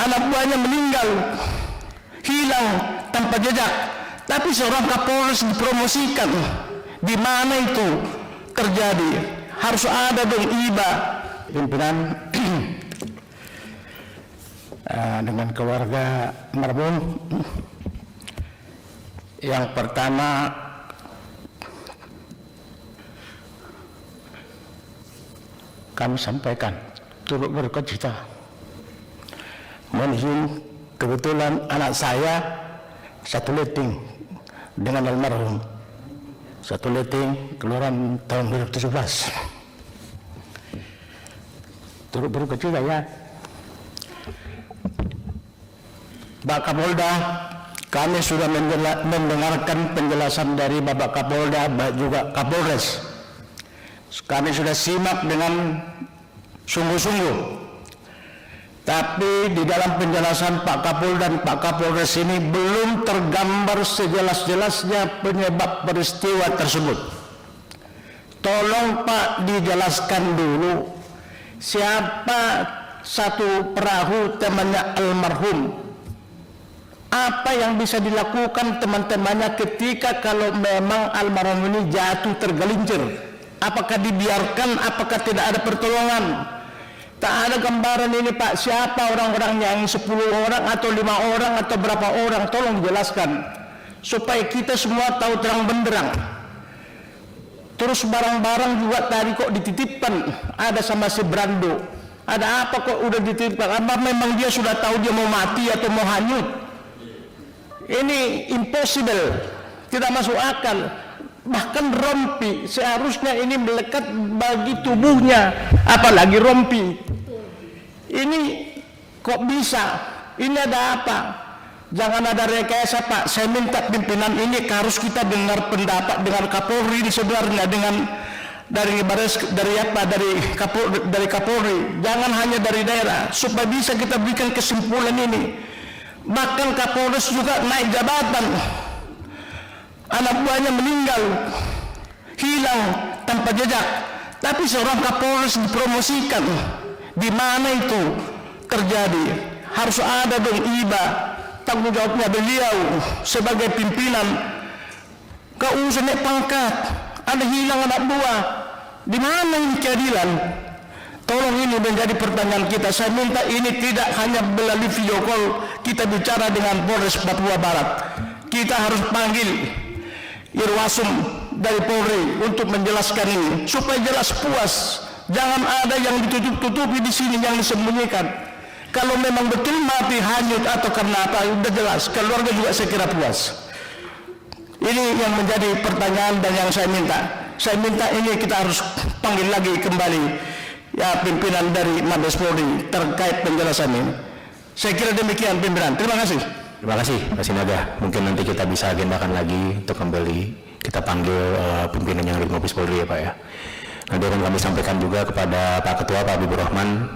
anak buahnya meninggal, hilang tanpa jejak, tapi seorang Kapolres dipromosikan. Di mana itu terjadi? Harus ada dong iba. Pimpinan dengan keluarga marhum, yang pertama kami sampaikan turut berkecita. Mohon izin, kebetulan anak saya satu letting dengan almarhum, satu letting keluaran tahun 2017. Turut berkecita ya. Pak Kapolda, kami sudah mendengarkan penjelasan dari Bapak Kapolda, juga Kapolres. Kami sudah simak dengan sungguh-sungguh. Tapi di dalam penjelasan Pak Kapolda dan Pak Kapolres ini belum tergambar sejelas-jelasnya penyebab peristiwa tersebut. Tolong Pak dijelaskan dulu siapa satu perahu temannya almarhum. Apa yang bisa dilakukan teman-temannya ketika kalau memang almarhum ini jatuh tergelincir? Apakah dibiarkan? Apakah tidak ada pertolongan? Tak ada gambaran ini Pak, siapa orang-orangnya, yang 10 orang atau 5 orang atau berapa orang, tolong jelaskan supaya kita semua tahu terang benderang. Terus barang-barang juga tadi kok dititipkan, ada sama si Brando, ada apa kok udah dititipkan? Apa memang dia sudah tahu dia mau mati atau mau hanyut? Ini impossible, tidak masuk akal. Bahkan rompi seharusnya ini melekat bagi tubuhnya, apalagi rompi. Ini kok bisa? Ini ada apa? Jangan ada rekayasa Pak. Saya minta pimpinan ini harus kita dengar pendapat dengan Kapolri ini sebenarnya, dengan dari Kapolri. Jangan hanya dari daerah, supaya bisa kita berikan kesimpulan ini. Bahkan Kapolres juga naik jabatan, anak buahnya meninggal, hilang tanpa jejak, tapi seorang Kapolres dipromosikan. Di mana itu terjadi? Harus ada dong iba, tanggung jawabnya beliau sebagai pimpinan. Kau usah naik pangkat, ada hilang anak buah, di mana ini keadilan? Tolong ini menjadi pertanyaan kita. Saya minta ini tidak hanya melalui video call kita bicara dengan Polres Papua Barat. Kita harus panggil Irwasum dari Polri untuk menjelaskan ini supaya jelas puas. Jangan ada yang ditutup-tutupi di sini, yang disembunyikan. Kalau memang betul mati hanyut atau karena apa, sudah jelas. Keluarga juga saya kira puas. Ini yang menjadi pertanyaan dan yang saya minta. Saya minta ini kita harus panggil lagi kembali ya pimpinan dari Mabes Polri terkait penjelasan ini. Saya kira demikian pimpinan. Terima kasih. Terima kasih Pak Sinaga. Mungkin nanti kita bisa agendakan lagi untuk kembali kita panggil pimpinan yang dari Mabes Polri ya Pak ya. Nanti akan kami sampaikan juga kepada Pak Ketua Pak Habibur Rahman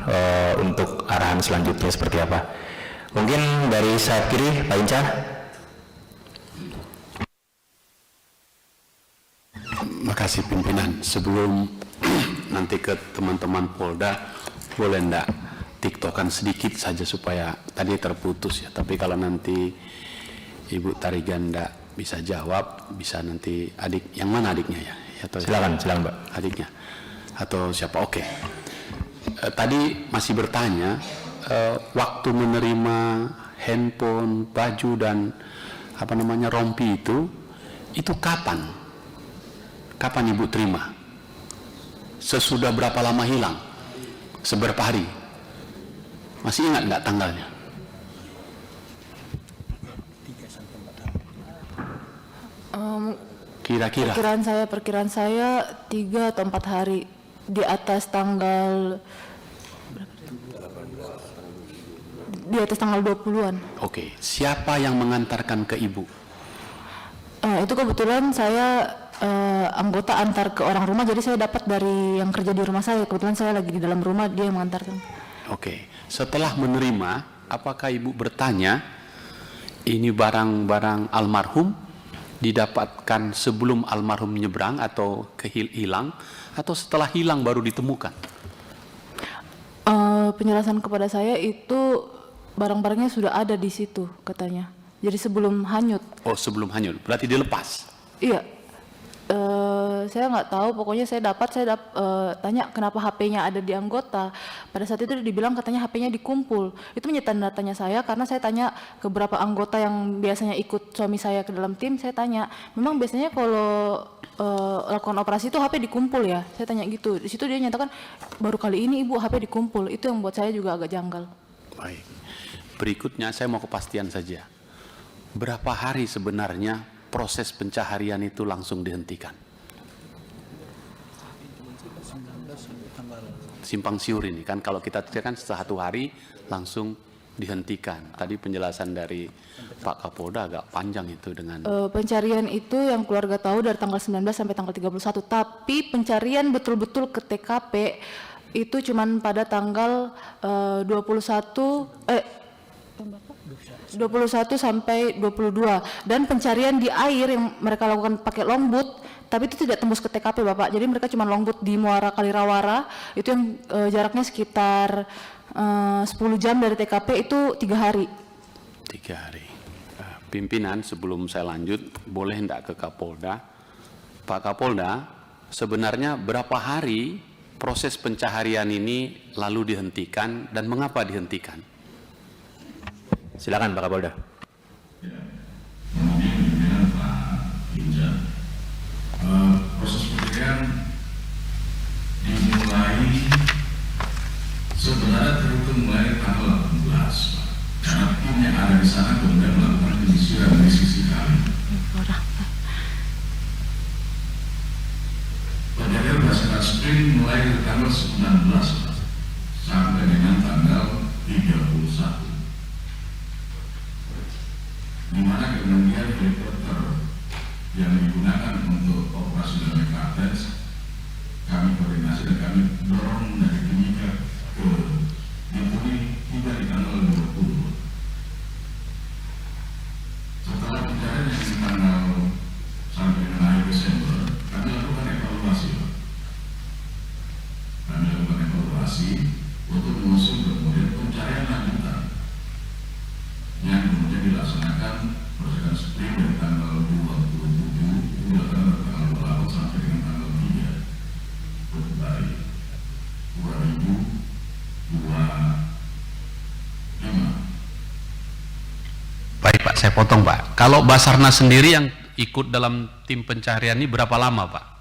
untuk arahan selanjutnya seperti apa. Mungkin dari sayap kiri Pak Inca. Makasih pimpinan. Sebelum nanti ke teman-teman Polda, boleh enggak tiktokan sedikit saja supaya tadi terputus ya. Tapi kalau nanti Ibu Tarigan enggak bisa jawab, bisa nanti adik, yang mana adiknya ya? Atau silakan Mbak. Adiknya atau siapa? Oke. Tadi masih bertanya waktu menerima handphone, baju dan rompi itu kapan? Kapan Ibu terima? Sesudah berapa lama hilang? Seberapa hari? Masih ingat nggak tanggalnya? Kira-kira? Perkiraan saya 3 atau 4 hari di atas tanggal 20-an. Oke. Siapa yang mengantarkan ke Ibu? Itu kebetulan saya anggota antar ke orang rumah, jadi saya dapat dari yang kerja di rumah saya. Kebetulan saya lagi di dalam rumah, dia yang mengantarkan. Oke. Setelah menerima, apakah Ibu bertanya ini barang-barang almarhum didapatkan sebelum almarhum nyebrang atau hilang, atau setelah hilang baru ditemukan? Penjelasan kepada saya itu barang-barangnya sudah ada di situ katanya. Jadi sebelum hanyut. Oh, sebelum hanyut. Berarti dilepas. Iya. Saya nggak tahu, pokoknya saya tanya kenapa HP-nya ada di anggota. Pada saat itu dibilang katanya HP-nya dikumpul. Itu menjadi tanda tanya saya karena saya tanya ke beberapa anggota yang biasanya ikut suami saya ke dalam tim, saya tanya, memang biasanya kalau lakukan operasi itu HP dikumpul ya? Saya tanya gitu. Di situ dia nyatakan baru kali ini Ibu HP dikumpul. Itu yang buat saya juga agak janggal. Baik. Berikutnya saya mau kepastian saja. Berapa hari sebenarnya proses pencaharian itu langsung dihentikan? Simpang siur ini kan kalau kita kan 1 hari langsung dihentikan. Tadi penjelasan dari Pak Kapolda agak panjang itu dengan pencarian itu yang keluarga tahu dari tanggal 19 sampai tanggal 31, tapi pencarian betul-betul ke TKP itu cuman pada tanggal 21 sampai 22, dan pencarian di air yang mereka lakukan pakai longboat, tapi itu tidak tembus ke TKP Bapak. Jadi mereka cuma longboat di Muara Kalirawara, itu yang jaraknya sekitar 10 jam dari TKP, itu 3 hari. 3 hari. Pimpinan, sebelum saya lanjut, boleh enggak ke Kapolda? Pak Kapolda, sebenarnya berapa hari proses pencaharian ini lalu dihentikan dan mengapa dihentikan? Silakan Pak Kapolda. Proses pencarian dimulai sebenarnya terhitung mulai tanggal 18, Pak. Karena tim yang ada di sana kemudian melakukan penyisiran dari sisi kali. Pencarian berdasarkan spring mulai dari tanggal 19, Pak, sampai dengan tanggal 31. Di mana kemudian helikopter yang digunakan untuk operasi damai kartens kami koordinasi dan kami dorong dari Timika ke Bintuni tiba di tanggal 20. Setelah pencarian yang di tanggal sampai dengan akhir Desember, kami lakukan evaluasi. Kami lakukan evaluasi untuk mengusung kemudian pencarian lanjutan yang kemudian dilaksanakan berdasarkan spring dari tanggal 27 hingga tanggal 28 sampai dengan tanggal 3 Februari 2025. Baik Pak, saya potong Pak. Kalau Basarnas sendiri yang ikut dalam tim pencarian ini berapa lama Pak?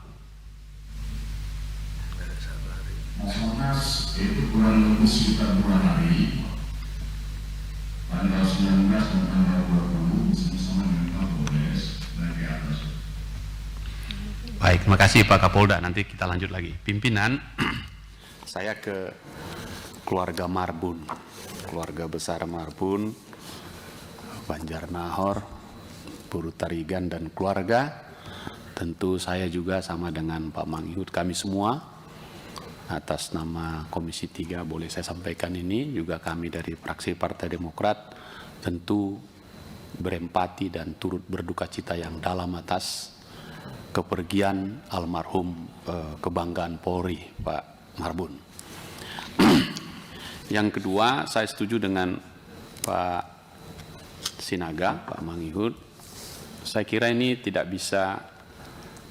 Basarnas itu kurang lebih sekitar 2 hari. Tanggal 19 dan tanggal 20 bersama dengan Kapolres dan ke atas. Baik, terima kasih Pak Kapolda. Nanti kita lanjut lagi. Pimpinan, saya ke keluarga Marbun, keluarga besar Marbun, Banjarnahor, Buru Tarigan dan keluarga. Tentu saya juga sama dengan Pak Manghud, kami semua atas nama Komisi 3 boleh saya sampaikan ini, juga kami dari fraksi Partai Demokrat tentu berempati dan turut berduka cita yang dalam atas kepergian almarhum kebanggaan Polri, Pak Marbun. Yang kedua, saya setuju dengan Pak Sinaga, Pak Manghud. Saya kira ini tidak bisa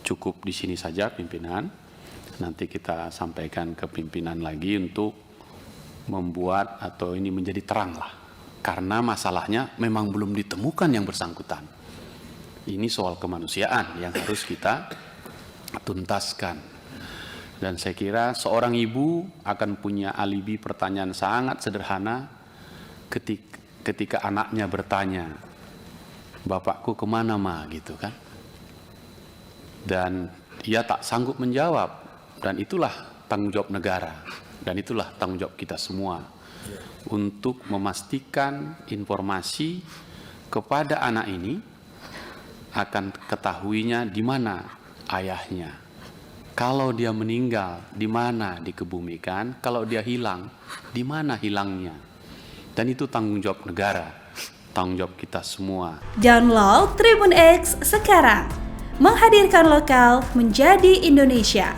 cukup di sini saja, pimpinan. Nanti kita sampaikan ke pimpinan lagi untuk membuat atau ini menjadi terang lah. Karena masalahnya memang belum ditemukan yang bersangkutan. Ini soal kemanusiaan yang harus kita tuntaskan. Dan saya kira seorang ibu akan punya alibi pertanyaan sangat sederhana ketika anaknya bertanya, "Bapakku kemana, Ma?" gitu kan. Dan ia tak sanggup menjawab. Dan itulah tanggung jawab negara, dan itulah tanggung jawab kita semua untuk memastikan informasi kepada anak ini akan ketahuinya di mana ayahnya. Kalau dia meninggal, di mana dikebumikan, kalau dia hilang, di mana hilangnya. Dan itu tanggung jawab negara, tanggung jawab kita semua. Download Tribun X sekarang, menghadirkan lokal menjadi Indonesia.